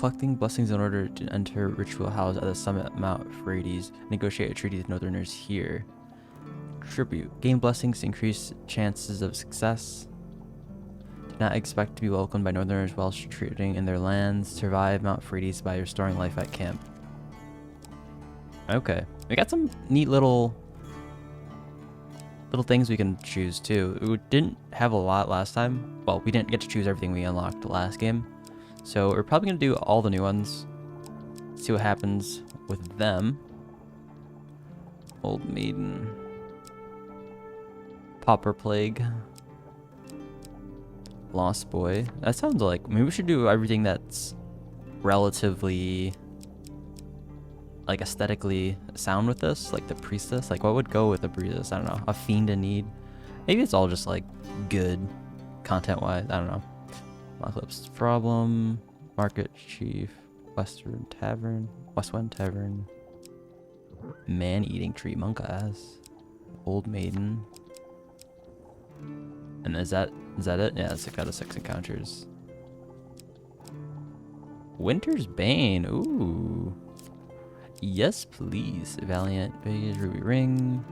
Collecting blessings in order to enter ritual house at the summit Mount Euphrates. Negotiate a treaty with northerners here. Tribute. Gain blessings to increase chances of success. Do not expect to be welcomed by northerners while treating in their lands. Survive Mount Euphrates by restoring life at camp. Okay. We got some neat little things we can choose too. We didn't have a lot last time. Well, we didn't get to choose everything we unlocked the last game. So we're probably going to do all the new ones. See what happens with them. Old Maiden. Pauper Plague. Lost Boy. That sounds like... maybe we should do everything that's relatively... like aesthetically sound with this. Like the Priestess. Like what would go with the Priestess? I don't know. A Fiend in Need. Maybe it's all just like good content-wise. I don't know. Eclipse Problem, Market Chief, Westwind Tavern, Man-Eating Tree, Monk Ass, Old Maiden, and is that it? Yeah, it's 6 out of 6 encounters. Winter's Bane, ooh, yes please. Valiant Baggage, Ruby Ring.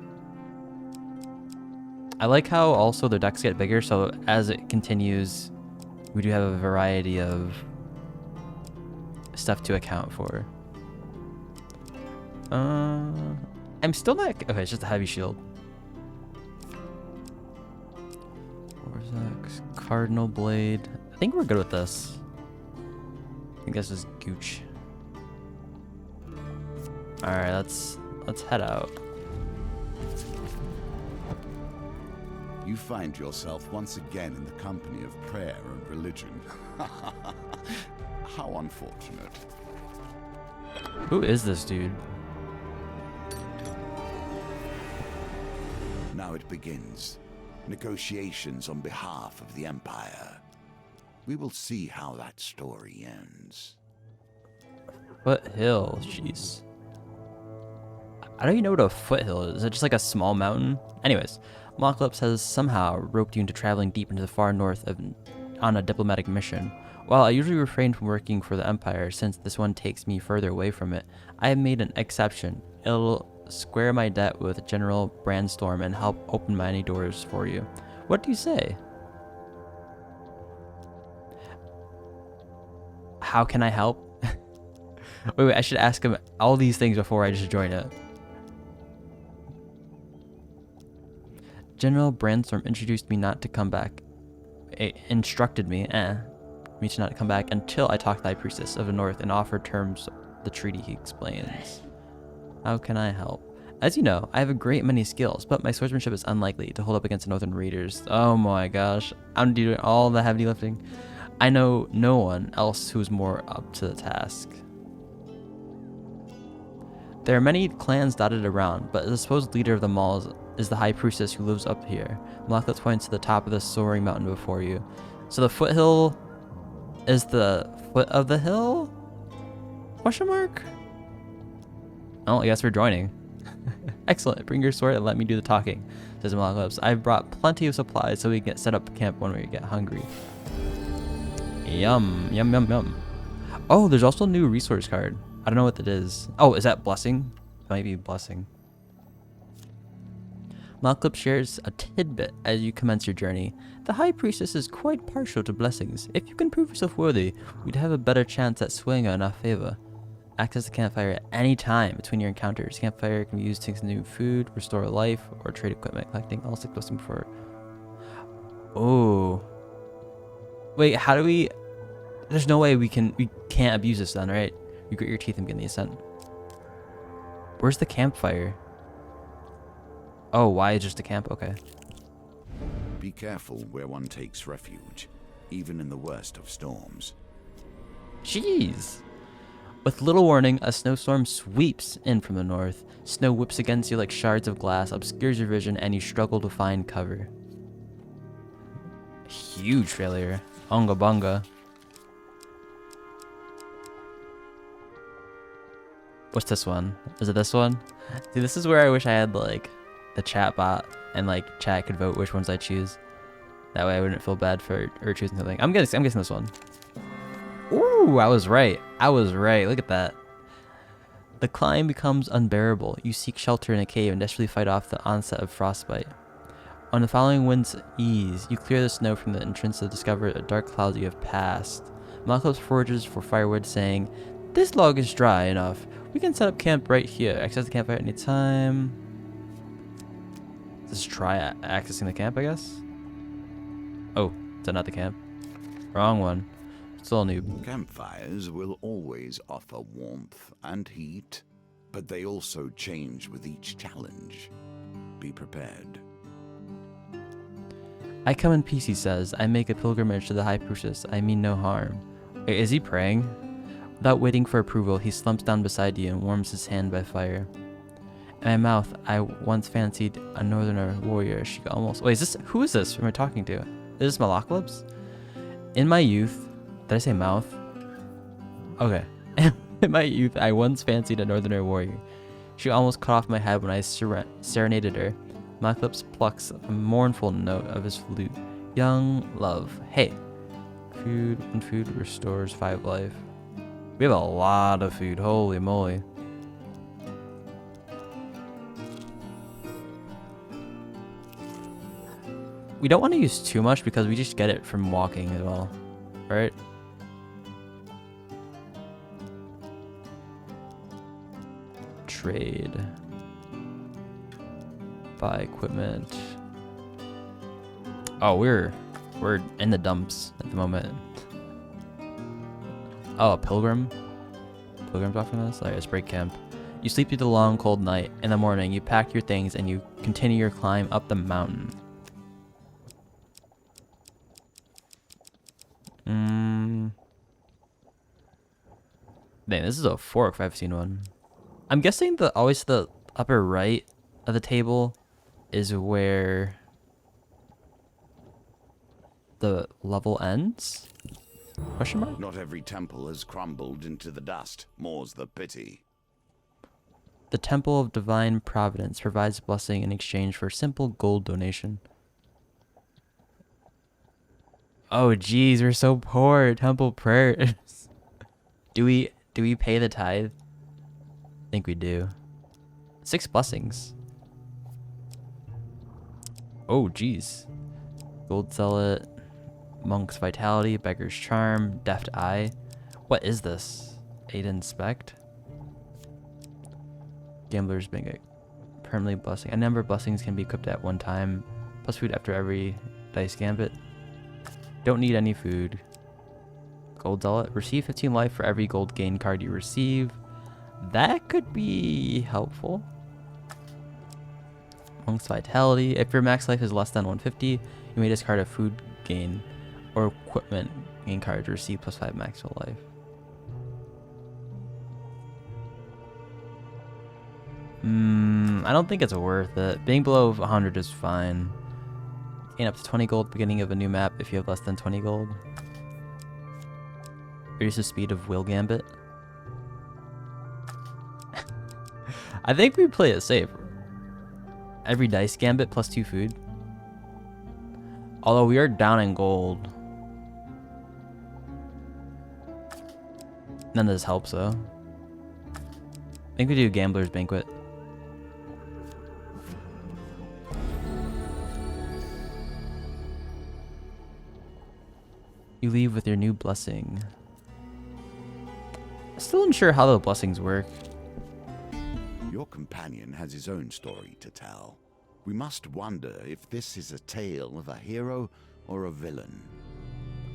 I like how also the decks get bigger, so as it continues, we do have a variety of stuff to account for. I'm still not... okay, it's just a heavy shield. Vortex, Cardinal Blade. I think we're good with this. I think this is gooch. Alright, let's head out. You find yourself once again in the company of prayer and religion. How unfortunate. Who is this dude? Now it begins. Negotiations on behalf of the Empire. We will see how that story ends. Foothill, jeez. I don't even know what a foothill is. Is it just like a small mountain? Anyways, Moclips has somehow roped you into traveling deep into the far north on a diplomatic mission. While I usually refrain from working for the Empire, since this one takes me further away from it, I have made an exception. It'll square my debt with General Brandstorm and help open many doors for you. What do you say? How can I help? wait, I should ask him all these things before I just join it. General Brandstorm introduced me not to come back. Instructed me to not come back until I talk to thy Priestess of the North and offer terms the treaty, he explains. How can I help? As you know, I have a great many skills, but my swordsmanship is unlikely to hold up against the Northern Raiders. Oh my gosh, I'm doing all the heavy lifting. I know no one else who's more up to the task. There are many clans dotted around, but the supposed leader of them all is the High Priestess who lives up here. Malakot points to the top of the soaring mountain before you. So the foothill is the foot of the hill? Question mark? Oh, I guess we're joining. Excellent. Bring your sword and let me do the talking, says Malakot. I've brought plenty of supplies so we can set up camp when we get hungry. Yum, yum, yum, yum. Oh, there's also a new resource card. I don't know what that is. Oh, is that blessing? It might be blessing. Malklip shares a tidbit as you commence your journey. The High Priestess is quite partial to blessings. If you can prove yourself worthy, we'd have a better chance at swaying her in our favor. Access the campfire at any time between your encounters. Campfire can be used to consume food, restore life, or trade equipment, collecting all 6 blessings before. Oh. Wait, how do we... There's no way we can't abuse this then, right? You grit your teeth and begin the ascent. Where's the campfire? Oh, why just a camp? Okay. Be careful where one takes refuge, even in the worst of storms. Jeez. With little warning, a snowstorm sweeps in from the north. Snow whips against you like shards of glass, obscures your vision, and you struggle to find cover. Huge failure. Onga bonga. What's this one? Is it this one? See, this is where I wish I had like the chat bot and like chat could vote which ones I choose. That way I wouldn't feel bad for choosing something. I'm guessing this one. Ooh. Woo! I was right. I was right. Look at that. The climb becomes unbearable. You seek shelter in a cave and desperately fight off the onset of frostbite. On the following winds ease, you clear the snow from the entrance to discover a dark cloud you have passed. Malcolm forages for firewood, saying, "This log is dry enough. We can set up camp right here. Access the campfire at any time." Let's try accessing the camp, I guess. Oh, is that not the camp? Wrong one. Still a noob. Campfires will always offer warmth and heat, but they also change with each challenge. Be prepared. I come in peace, he says. I make a pilgrimage to the High Priestess. I mean no harm. Wait, is he praying? Without waiting for approval, he slumps down beside you and warms his hand by fire. In my mouth, I once fancied a northerner warrior. She could almost... Wait, is this... Who is this? Who am I talking to? Is this Malaklips? In my youth... Did I say mouth? Okay. In my youth, I once fancied a northerner warrior. She almost cut off my head when I serenaded her. Malaklips plucks a mournful note of his flute. Young love. Hey. Food and food restores 5 life. We have a lot of food. Holy moly. We don't want to use too much because we just get it from walking as well. Right? Trade. Buy equipment. Oh, we're in the dumps at the moment. Oh, a pilgrim? Pilgrim's offering us? Alright, let's break camp. You sleep through the long, cold night. In the morning, you pack your things and you continue your climb up the mountain. Dang, this is a fork if I've seen one. I'm guessing always the upper right of the table is where the level ends? Question mark? Not every temple has crumbled into the dust. More's the pity. The Temple of Divine Providence provides blessing in exchange for a simple gold donation. Oh geez, we're so poor. Temple prayers. Do we pay the tithe? I think we do. 6 blessings. Oh geez. Gold Zealot, Monk's Vitality, Beggar's Charm, Deft Eye. What is this? Aid Inspect. Gambler's Bingo. Permanently blessing. A number of blessings can be equipped at one time. Plus food after every dice gambit. Don't need any food. Gold Zealot. Receive 15 life for every gold gain card you receive. That could be helpful. Monk's Vitality. If your max life is less than 150, you may discard a food gain or equipment gain card to receive plus 5 maximal life. I don't think it's worth it. Being below 100 is fine. Gain up to 20 gold beginning of a new map if you have less than 20 gold. Reduce the speed of Will Gambit. I think we play it safe. Every dice gambit plus 2 food. Although we are down in gold. None of this helps though. I think we do Gambler's Banquet. You leave with your new blessing. Still unsure how the blessings work. Your companion has his own story to tell. We must wonder if this is a tale of a hero or a villain.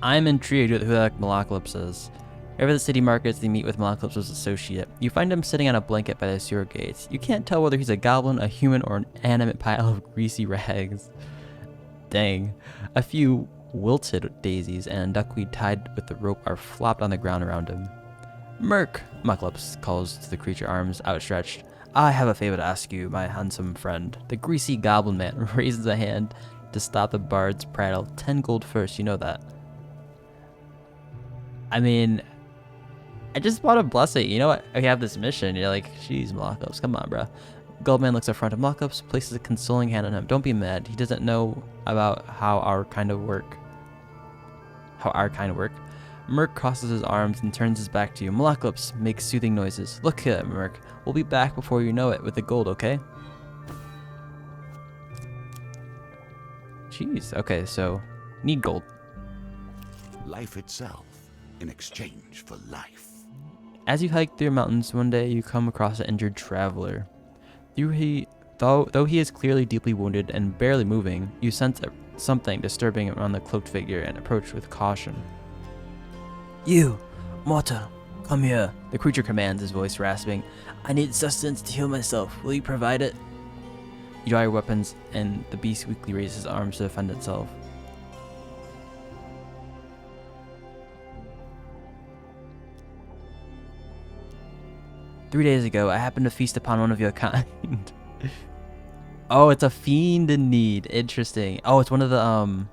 I'm intrigued with who that Malaklips is. Over the city markets, they meet with Malaklips' associate. You find him sitting on a blanket by the sewer gates. You can't tell whether he's a goblin, a human, or an animate pile of greasy rags. Dang. A few wilted daisies and duckweed tied with the rope are flopped on the ground around him. Merc, Malaklips calls to the creature, arms outstretched. I have a favor to ask you, my handsome friend. The greasy goblin man raises a hand to stop the bard's prattle. 10 gold first, you know that. I mean, I just bought a blessing. You know what? I have this mission. You're like, jeez, Malaklips, come on, bro. Goldman looks up front of Malaklips, places a consoling hand on him. Don't be mad. He doesn't know about how our kind work. Merc crosses his arms and turns his back to you. Malocalypse makes soothing noises. Look here, Merc. We'll be back before you know it with the gold, okay? Jeez. Okay, so need gold. Life itself in exchange for life. As you hike through mountains, one day you come across an injured traveler. Though he is clearly deeply wounded and barely moving, you sense something disturbing around the cloaked figure and approach with caution. You, mortal, come here, the creature commands, his voice rasping. I need sustenance to heal myself. Will you provide it? You draw your weapons, and the beast weakly raises his arms to defend itself. "3 days ago, I happened to feast upon one of your kind." Oh, it's a fiend in need. Interesting. Oh, it's one of the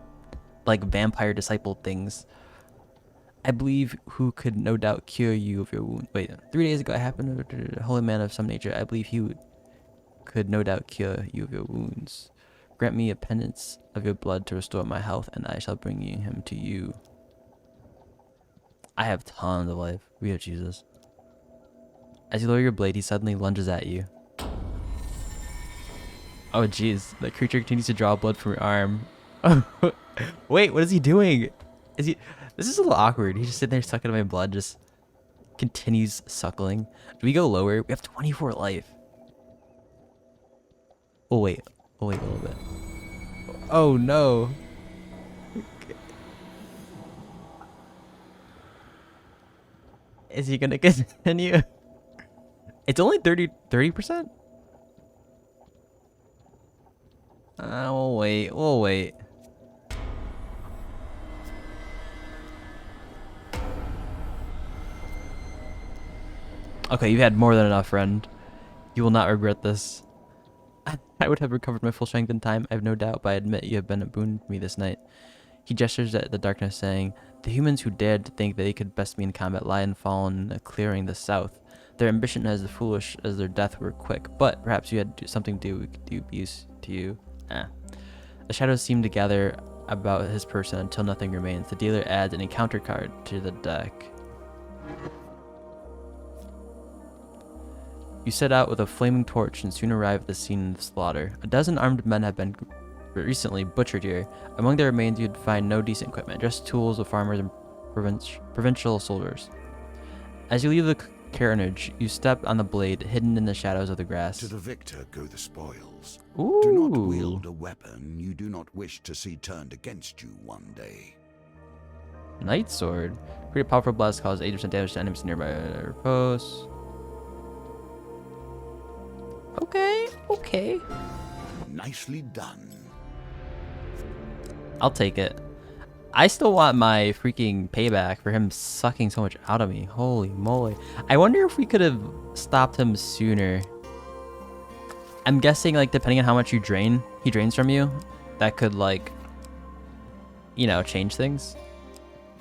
like vampire disciple things. I believe who could no doubt cure you of your wound. Wait, 3 days ago I happened to a holy man of some nature. I believe he could no doubt cure you of your wounds. Grant me a penance of your blood to restore my health, and I shall bring him to you. I have tons of life. We have Jesus. As you lower your blade, he suddenly lunges at you. Oh jeez, the creature continues to draw blood from your arm. Wait, what is he doing? Is he? This is a little awkward. He's just sitting there sucking my blood, just continues suckling. Do we go lower? We have 24 life. Oh wait a little bit. Oh no. Is he gonna continue? It's only 30%? We'll wait. Okay, you've had more than enough, friend. You will not regret this. I would have recovered my full strength in time, I have no doubt, but I admit you have been a boon to me this night. He gestures at the darkness, saying, "The humans who dared to think that they could best me in combat lie and fall in a clearing the south. Their ambition as foolish as their death were quick, but perhaps you had something to do use to you." The shadows seem to gather about his person until nothing remains. The dealer adds an encounter card to the deck. You set out with a flaming torch and soon arrive at the scene of slaughter. A dozen armed men have been recently butchered here. Among their remains you'd find no decent equipment, just tools of farmers and provincial soldiers. As you leave the carnage, you step on the blade hidden in the shadows of the grass. To the victor go the spoils. Ooh. Do not wield a weapon you do not wish to see turned against you one day. Night sword. Create a powerful blast, cause 80% damage to enemies nearby posts. Okay. Nicely done. I'll take it. I still want my freaking payback for him sucking so much out of me. Holy moly. I wonder if we could have stopped him sooner. I'm guessing, like, depending on how much he drains from you, that could, like, you know, change things.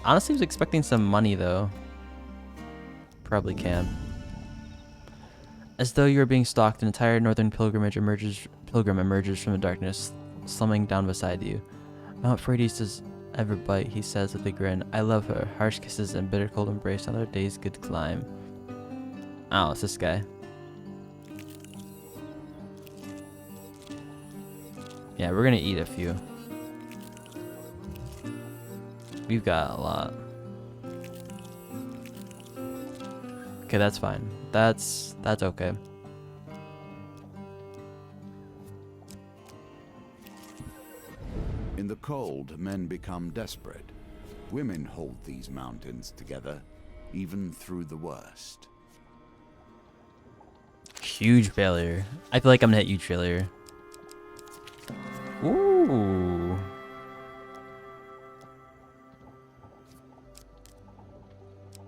Honestly, I was expecting some money, though. Probably can. As though you are being stalked, an entire northern pilgrim emerges from the darkness, slumming down beside you. Mount Frades does ever bite, he says with a grin. I love her. Harsh kisses and bitter cold embrace on their day's good climb. Oh, it's this guy. Yeah, we're gonna eat a few. We've got a lot. Okay, that's fine. That's okay. In the cold, men become desperate. Women hold these mountains together, even through the worst. Huge failure. I feel like I'm gonna hit huge failure. Ooh.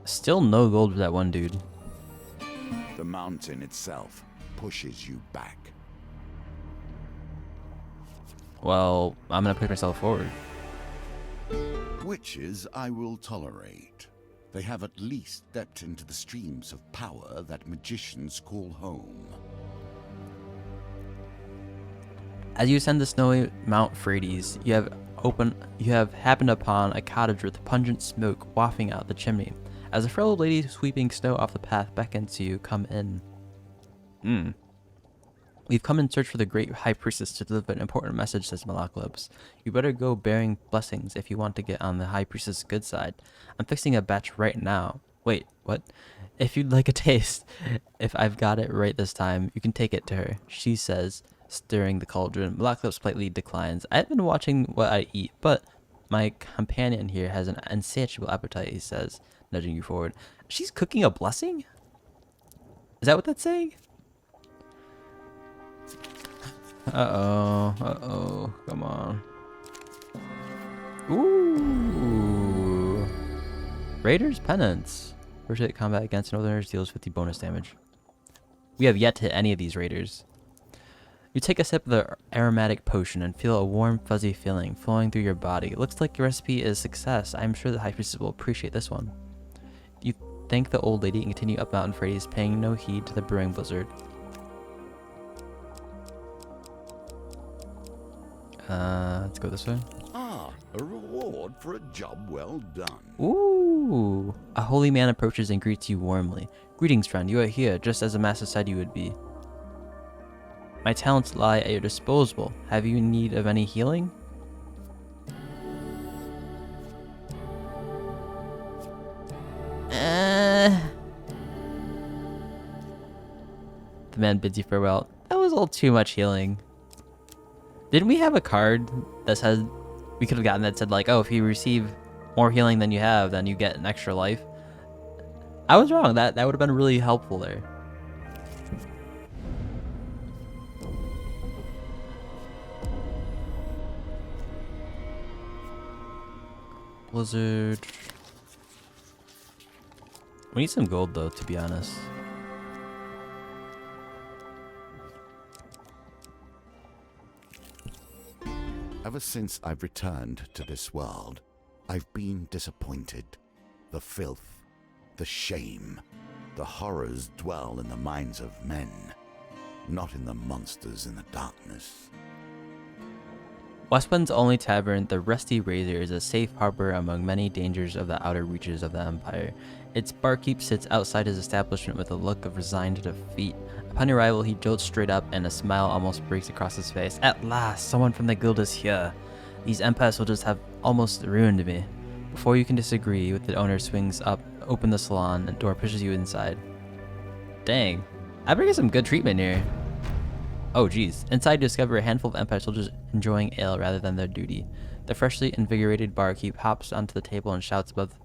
Still no gold for that one dude. The mountain itself pushes you back. Well, I'm gonna push myself forward. Witches I will tolerate. They have at least stepped into the streams of power that magicians call home. As you ascend the snowy Mount Frades, you have happened upon a cottage with pungent smoke wafting out the chimney. As a frail old lady sweeping snow off the path beckons to you, come in. We've come in search for the great high priestess to deliver an important message, says Malaklips. You better go bearing blessings if you want to get on the high priestess' good side. I'm fixing a batch right now. Wait, what? If you'd like a taste, if I've got it right this time, you can take it to her, she says, stirring the cauldron. Malaklips politely declines. I've been watching what I eat, but my companion here has an insatiable appetite, he says, nudging you forward. She's cooking a blessing? Is that what that's saying? Uh-oh, come on. Ooh. Raiders Penance. First hit combat against Northerners deals 50 bonus damage. We have yet to hit any of these raiders. You take a sip of the aromatic potion and feel a warm, fuzzy feeling flowing through your body. It looks like your recipe is a success. I'm sure the High Priestess will appreciate this one. You thank the old lady and continue up Mountain Freddy's, paying no heed to the brewing blizzard. Let's go this way. Ah, a reward for a job well done. Ooh! A holy man approaches and greets you warmly. Greetings, friend. You are here, just as the master said you would be. My talents lie at your disposal. Have you need of any healing? The man bids you farewell. That was a little too much healing. Didn't we have a card that said we could have gotten that said like, oh, if you receive more healing than you have, then you get an extra life? I was wrong. That would have been really helpful there. Blizzard. We need some gold though, to be honest. Ever since I've returned to this world, I've been disappointed. The filth, the shame, the horrors dwell in the minds of men, not in the monsters in the darkness. Westwind's only tavern, the Rusty Razor, is a safe harbor among many dangers of the outer reaches of the Empire. Its barkeep sits outside his establishment with a look of resigned defeat. Upon arrival, he jolts straight up and a smile almost breaks across his face. At last, someone from the guild is here. These Empire soldiers have almost ruined me. Before you can disagree with the owner swings up, open the salon, and door pushes you inside. Dang, I better get some good treatment here. Oh geez. Inside you discover a handful of Empire soldiers enjoying ale rather than their duty. The freshly invigorated barkeep hops onto the table and shouts above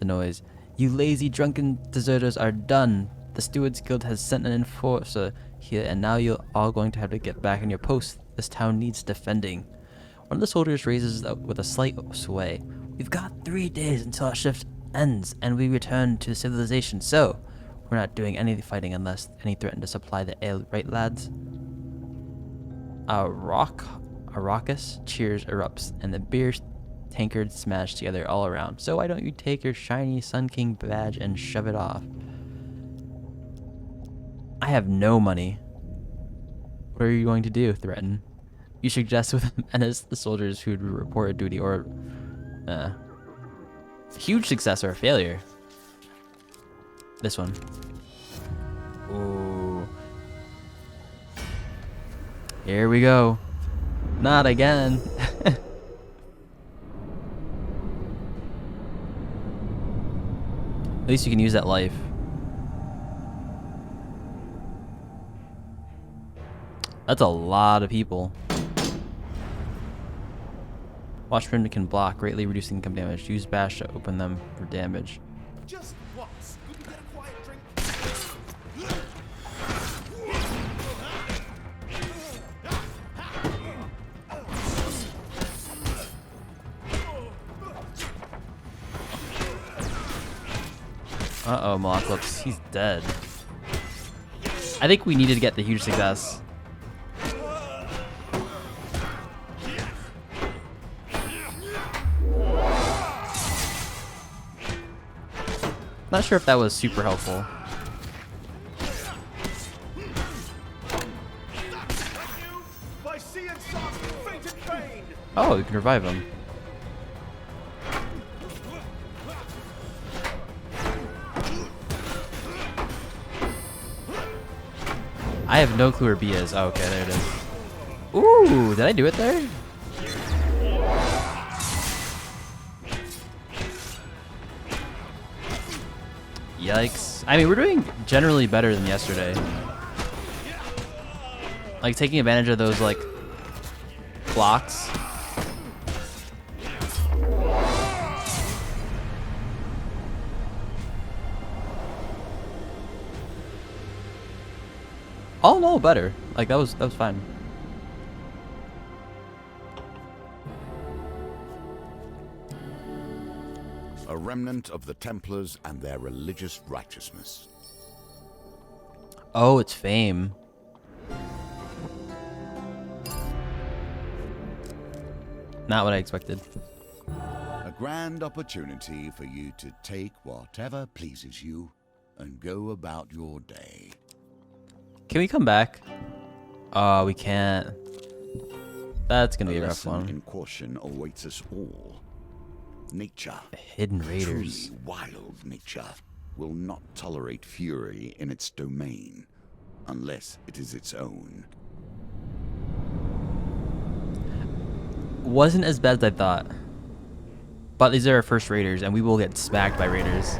the noise. You lazy, drunken deserters are done. The Stewards Guild has sent an enforcer here, and now you're all going to have to get back on your posts. This town needs defending. One of the soldiers raises up with a slight sway. We've got 3 days until our shift ends, and we return to civilization, so we're not doing any fighting unless any threaten to supply the ale, right lads? A raucous cheers erupts, and the beer tankards smash together all around. So why don't you take your shiny Sun King badge and shove it off? I have no money. What are you going to do? Threaten. You suggest with a menace the soldiers who'd report duty or... huge success or a failure. This one. Ooh. Here we go. Not again. At least you can use that life. That's a lot of people. Watchman can block, greatly reducing income damage. Use bash to open them for damage. Just once. Could you get a quiet drink? Uh-oh, Malaklips. He's dead. I think we needed to get the huge success. Not sure if that was super helpful. Oh, we can revive him. I have no clue where B is. Oh, okay, there it is. Ooh, did I do it there? Yikes. I mean, we're doing generally better than yesterday. Like, taking advantage of those, like, blocks. All in all, better. Like, that was fine. A remnant of the Templars and their religious righteousness. Oh, it's fame. Not what I expected. A grand opportunity for you to take whatever pleases you and go about your day. Can we come back? Oh, we can't. That's gonna be a rough lesson one. in caution awaits us all. Nature, Hidden raiders. truly wild nature, will not tolerate fury in its domain unless it is its own. Wasn't as bad as I thought. But these are our first raiders, and we will get smacked by raiders.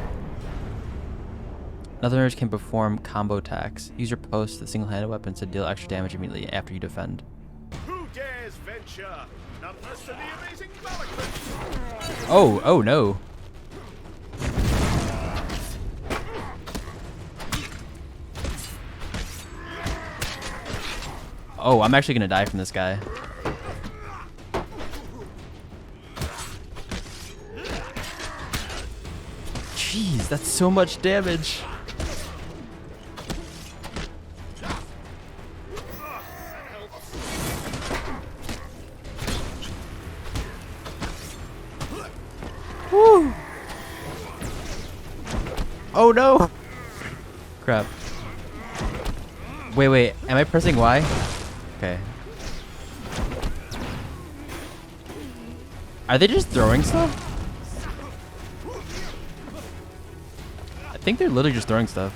Northerners can perform combo attacks. Use your post, the single-handed weapons to deal extra damage immediately after you defend. Who dares venture? None less than the amazing Vaguest. Oh no. Oh, I'm actually gonna die from this guy. Jeez, that's so much damage. Woo. Oh no! Crap. Wait, am I pressing Y? Okay. Are they just throwing stuff? I think they're literally just throwing stuff.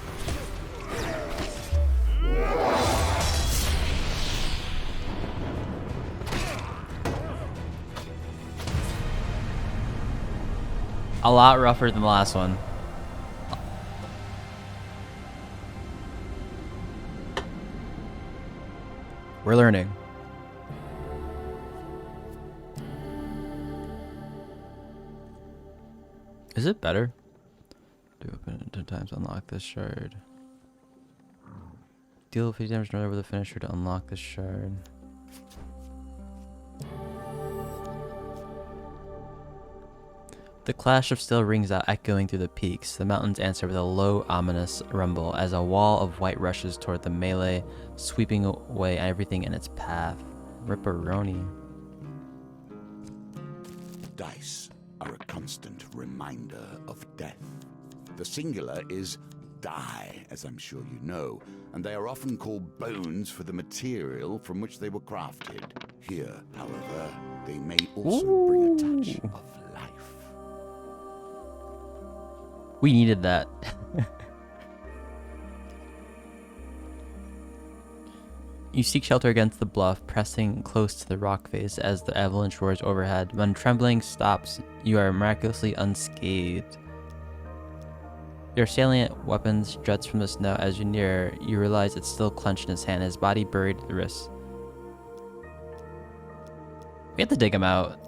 A lot rougher than the last one. We're learning. Is it better? Do open it 10 times, unlock this shard. Deal 50 damage over the finisher to unlock this shard. The clash of steel rings out, echoing through the peaks. The mountains answer with a low, ominous rumble as a wall of white rushes toward the melee, sweeping away everything in its path. Ripperoni. Dice are a constant reminder of death. The singular is die, as I'm sure you know, and they are often called bones for the material from which they were crafted. Here, however, they may also bring a touch of life. We needed that. You seek shelter against the bluff, pressing close to the rock face as the avalanche roars overhead. When trembling stops, you are miraculously unscathed. Your salient weapon juts from the snow. As you near, you realize it's still clenched in his hand, his body buried at the wrist. We have to dig him out.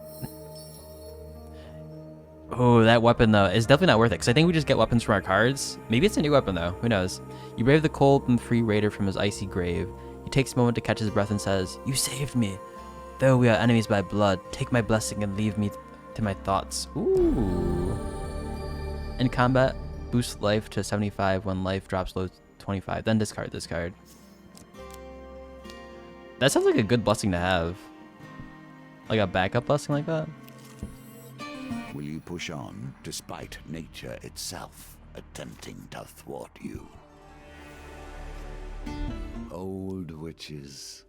Oh, that weapon, though, is definitely not worth it, because I think we just get weapons from our cards. Maybe it's a new weapon, though. Who knows? You brave the cold and free raider from his icy grave. He takes a moment to catch his breath and says, "You saved me. Though we are enemies by blood, take my blessing and leave me to my thoughts." Ooh. In combat, boost life to 75 when life drops low to 25. Then discard this card. That sounds like a good blessing to have. Like a backup blessing like that? Will you push on despite nature itself attempting to thwart you? Old witches.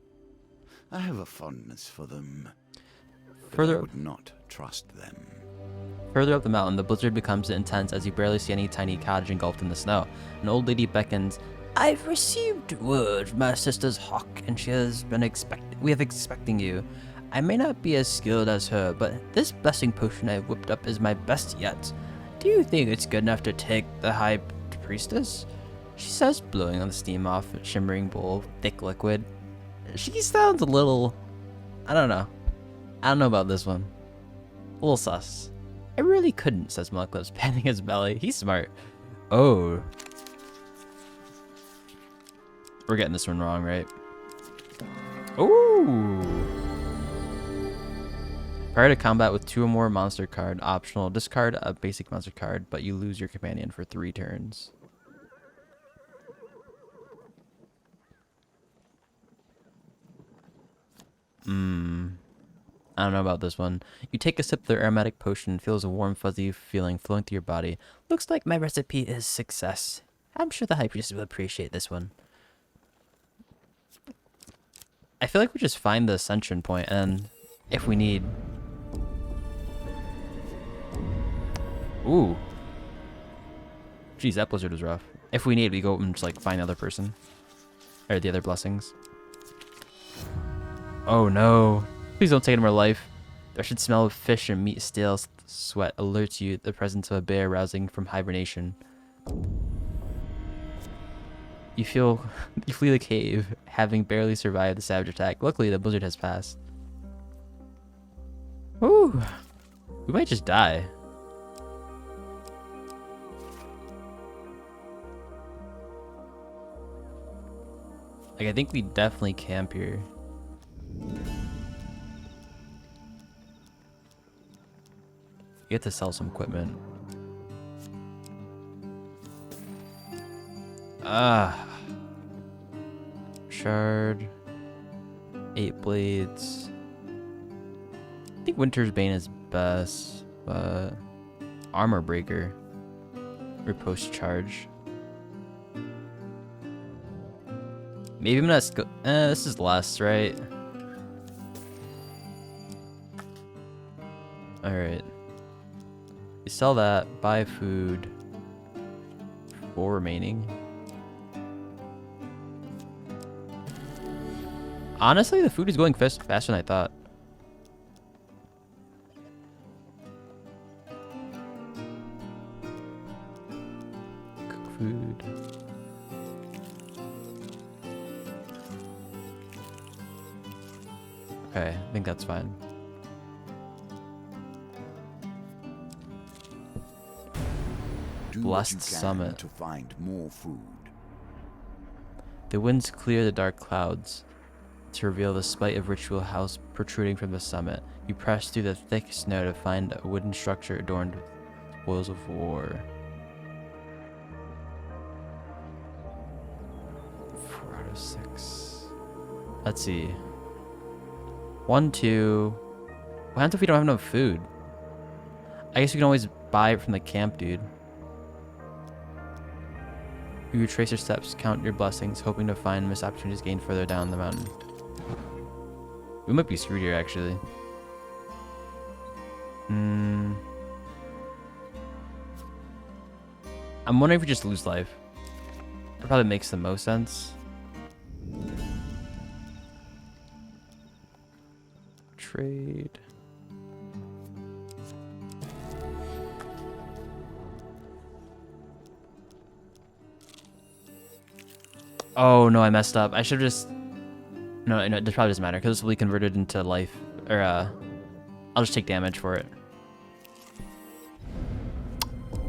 I have a fondness for them. But I would not trust them. Further up the mountain, the blizzard becomes intense as you barely see any tiny cottage engulfed in the snow. An old lady beckons, I've received word from my sister's hawk, and she has been expecting you. I may not be as skilled as her, but this blessing potion I've whipped up is my best yet. Do you think it's good enough to take the High Priestess? She says, blowing on the steam off a shimmering bowl of thick liquid. She sounds a little... I don't know. I don't know about this one. A little sus. I really couldn't, says Mucklips, panning his belly. He's smart. Oh. We're getting this one wrong, right? Ooh. Prior to combat with 2 or more monster card, optional, discard a basic monster card, but you lose your companion for 3 turns. I don't know about this one. You take a sip of the aromatic potion, feels a warm fuzzy feeling flowing through your body. Looks like my recipe is success. I'm sure the High Priestess will appreciate this one. I feel like we just find the ascension point, and if we need... Ooh. Jeez, that blizzard was rough. If we need, we go and just like find the other person. Or the other blessings. Oh no. Please don't take any more life. The wretched smell of fish and meat stale sweat alerts you the presence of a bear rousing from hibernation. You flee the cave, having barely survived the savage attack. Luckily, the blizzard has passed. Woo! We might just die. Like, I think we definitely camp here. You have to sell some equipment. Shard. 8 blades. I think Winter's Bane is best, but Armor Breaker. Riposte Charge. Maybe I'm not this is less, right? Alright. You sell that, buy food. 4 remaining. Honestly, the food is going faster than I thought. Cook food. Okay, I think that's fine. Blessed Summit. To find more food. The winds clear the dark clouds to reveal the spite of ritual house protruding from the summit. You press through the thick snow to find a wooden structure adorned with spoils of war. 4 out of 6. Let's see. 1, 2. What happens if we don't have enough food? I guess we can always buy it from the camp, dude. You retrace your steps, count your blessings, hoping to find missed opportunities gained further down the mountain. We might be screwed here, actually. I'm wondering if we just lose life. That probably makes the most sense. Trade. Oh no, I messed up. I should have just... No, it probably doesn't matter because this will be converted into life. Or, I'll just take damage for it.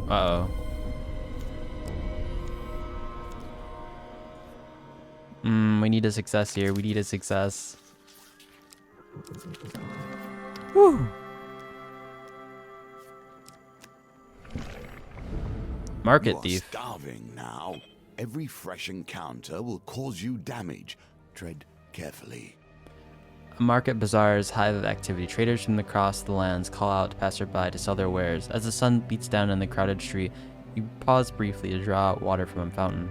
Uh-oh. We need a success here. We need a success. Woo! Market thief. Starving now. Every fresh encounter will cause you damage. Tread carefully. A market bazaar's hive of activity. Traders from across the lands call out to passerby to sell their wares. As the sun beats down in the crowded street, you pause briefly to draw out water from a fountain.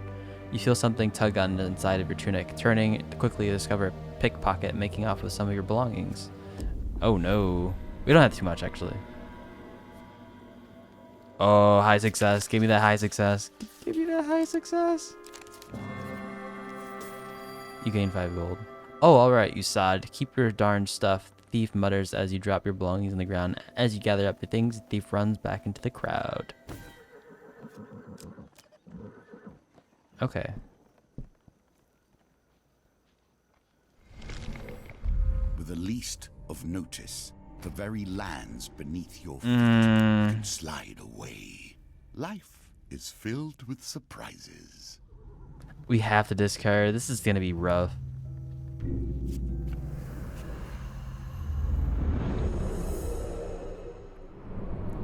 You feel something tug on the inside of your tunic. Turning quickly to discover a pickpocket making off with some of your belongings. Oh no. We don't have too much, actually. Oh, high success. Give me that high success. Give me that high success. You gain 5 gold. Oh, alright, you sod. Keep your darn stuff. The thief mutters as you drop your belongings on the ground. As you gather up your things, the thief runs back into the crowd. Okay. With the least of notice, the very lands beneath your feet can slide away. Life is filled with surprises. We have to discard. This is gonna be rough.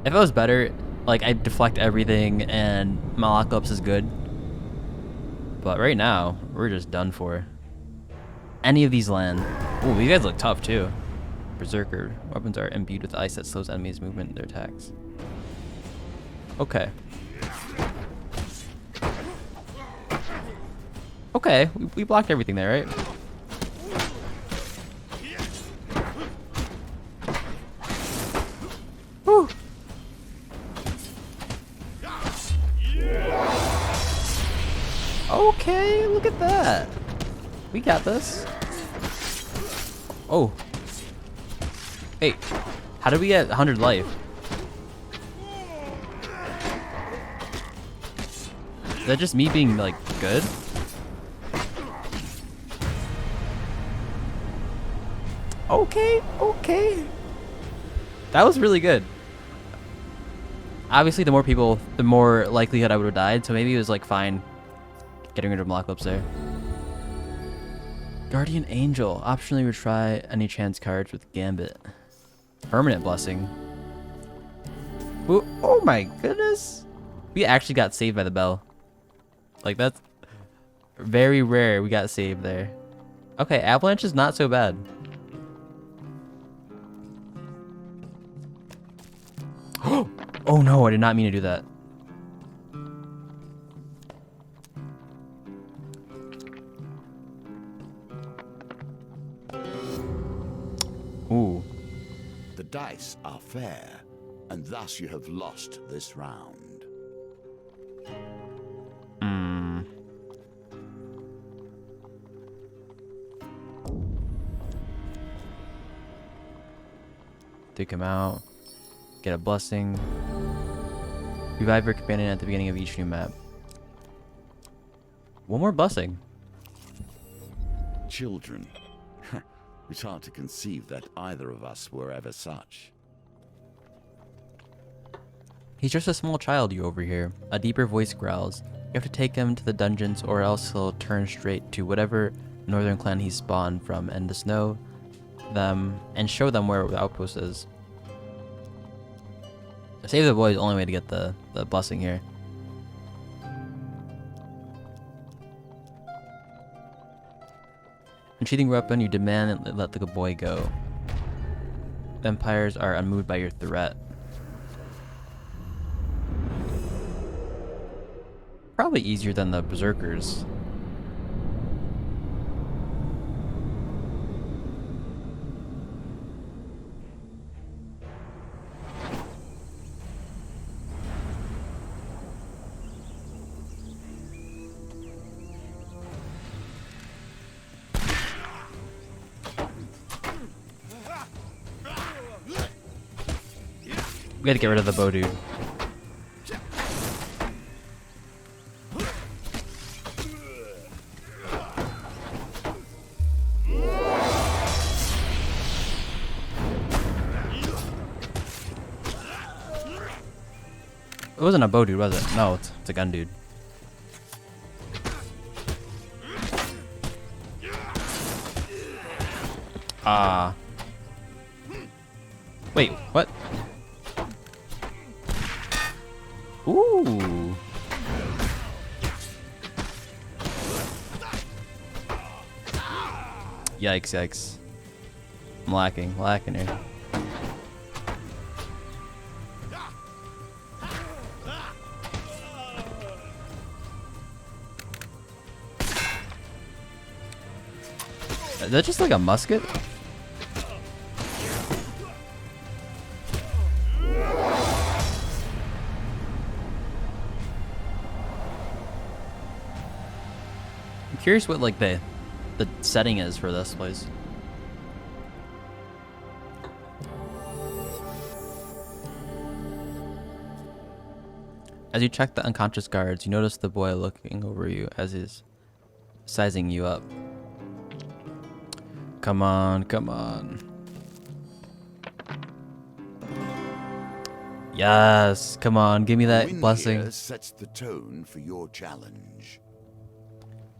If it was better, like, I'd deflect everything and my lockups is good. But right now, we're just done for. Any of these land. Ooh, these guys look tough too. Berserker. Weapons are imbued with ice that slows enemies' movement and their attacks. Okay. Okay, we blocked everything there, right? Whew. Okay, look at that. We got this. Oh. Hey, how did we get 100 life? Is that just me being, like, good? Okay, okay. That was really good. Obviously, the more people, the more likelihood I would have died, so maybe it was, like, fine getting rid of lockups there. Guardian Angel. Optionally retry any chance cards with Gambit. Permanent Blessing. Ooh, oh my goodness. We actually got saved by the bell. Like, that's very rare we got saved there. Okay, Avalanche is not so bad. Oh no, I did not mean to do that. Ooh. The dice are fair, and thus you have lost this round. Take him out. Get a blessing. Revive your companion at the beginning of each new map. One more blessing. Children. It's hard to conceive that either of us were ever such. He's just a small child, you overhear. A deeper voice growls. You have to take him to the dungeons or else he'll turn straight to whatever northern clan he spawned from and show them where the outpost is. Save the boy is the only way to get the blessing here. Unsheathing weapon, you demand and let the boy go. Vampires are unmoved by your threat. Probably easier than the berserkers. We gotta get rid of the bow dude. It wasn't a bow dude, was it? No, it's a gun dude. Wait, what? Ooh. Yikes, yikes. I'm lacking here. Is that just like a musket? I'm curious what like the the setting is for this place. As you check the unconscious guards, you notice the boy looking over you as he's sizing you up. Come on, come on. Yes, come on, give me that Win blessing. here sets the tone for your challenge.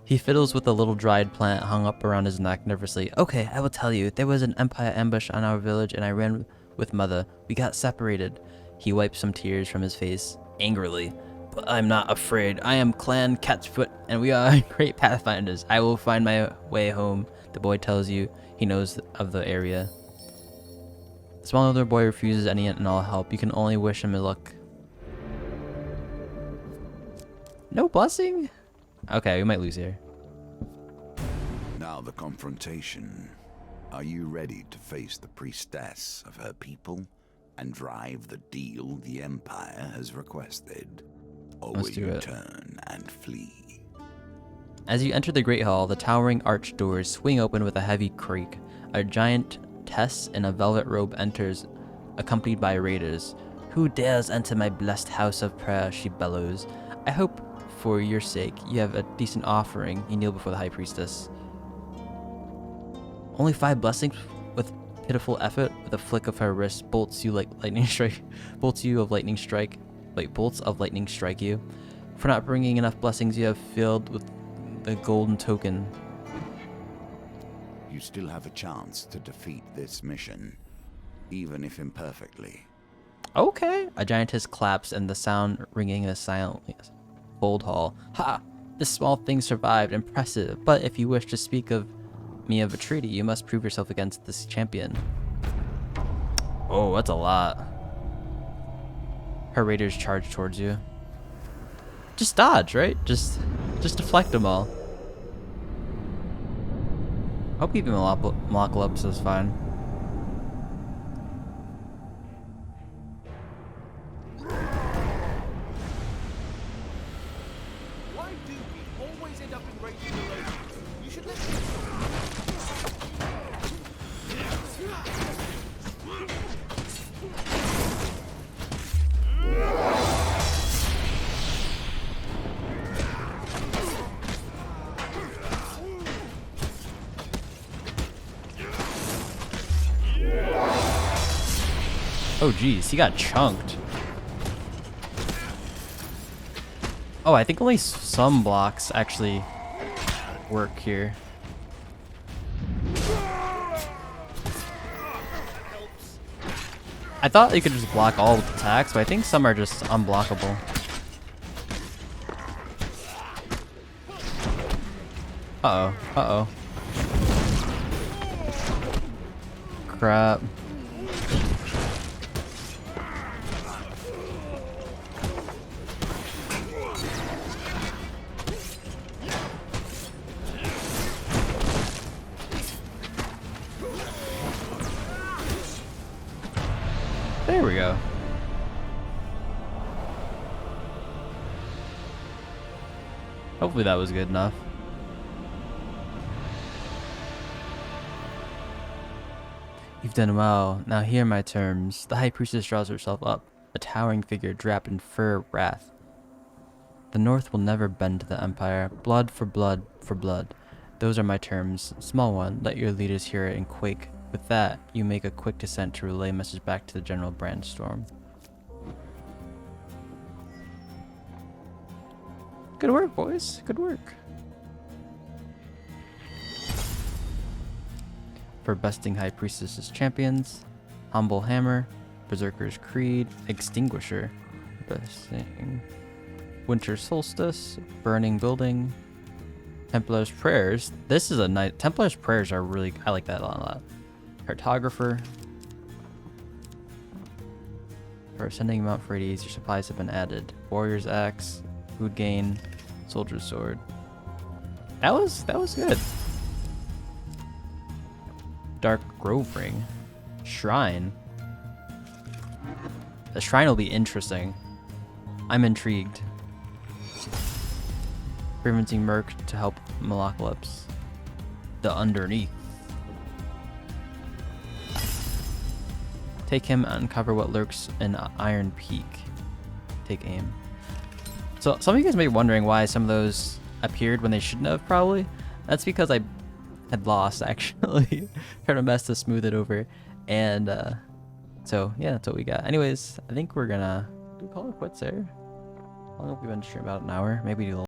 He fiddles with a little dried plant hung up around his neck nervously. Okay, I will tell you. There was an Empire ambush on our village and I ran with Mother. We got separated. He wiped some tears from his face angrily. But I'm not afraid. I am Clan Catchfoot and we are great pathfinders. I will find my way home. The boy tells you he knows of the area. The small older boy refuses any and all help. You can only wish him luck. No blessing? Okay, we might lose here. Now the confrontation. Are you ready to face the priestess of her people and drive the deal the Empire has requested? Or Let's will do you it. turn and flee? As you enter the Great Hall, the towering arch doors swing open with a heavy creak. A giant Tess in a velvet robe enters, accompanied by raiders. Who dares enter my blessed house of prayer, she bellows. I hope, for your sake, you have a decent offering. You kneel before the High Priestess. Only 5 blessings? With pitiful effort, with a flick of her wrist, bolts you like lightning strike. Bolts of lightning strike you. For not bringing enough blessings, you have filled with the golden token. You still have a chance to defeat this mission, even if imperfectly. Okay. A giantess claps and the sound ringing in a silent old hall. Ha! This small thing survived. Impressive. But if you wish to speak of me of a treaty, you must prove yourself against this champion. Oh, that's a lot. Her raiders charge towards you. Just dodge, right? Just deflect them all. Hope even Malakalypse is fine. Why do we always end up in rage alone? You should let me. Oh geez, he got chunked. Oh, I think only some blocks actually work here. I thought you could just block all attacks, but I think some are just unblockable. Uh-oh, uh-oh. Crap. There we go. Hopefully that was good enough. You've done well. Now hear my terms. The High Priestess draws herself up, a towering figure draped in fur wrath. The North will never bend to the Empire. Blood for blood for blood. Those are my terms. Small one, let your leaders hear it and quake. With that, you make a quick descent to relay message back to the General Brandstorm. Good work, boys. Good work. For besting High Priestess's champions, Humble Hammer, Berserker's Creed, Extinguisher, besting Winter Solstice, Burning Building, Templar's Prayers. This is a nice. Templar's Prayers are really. I like that a lot. Cartographer. For ascending Mount Frades, your supplies have been added. Warrior's Axe, Food Gain, Soldier's Sword. That was good. Dark Grove Ring. Shrine. The shrine will be interesting. I'm intrigued. Preventing Merc to help Malakalypse. the underneath. Take him and uncover what lurks in Iron Peak. Take aim. So some of you guys may be wondering why some of those appeared when they shouldn't have, probably. That's because I had lost, actually. Trying to mess to smooth it over. And so yeah, that's what we got. Anyways, I think we're gonna call it quits there. How long have we been streaming? About an hour? Maybe a little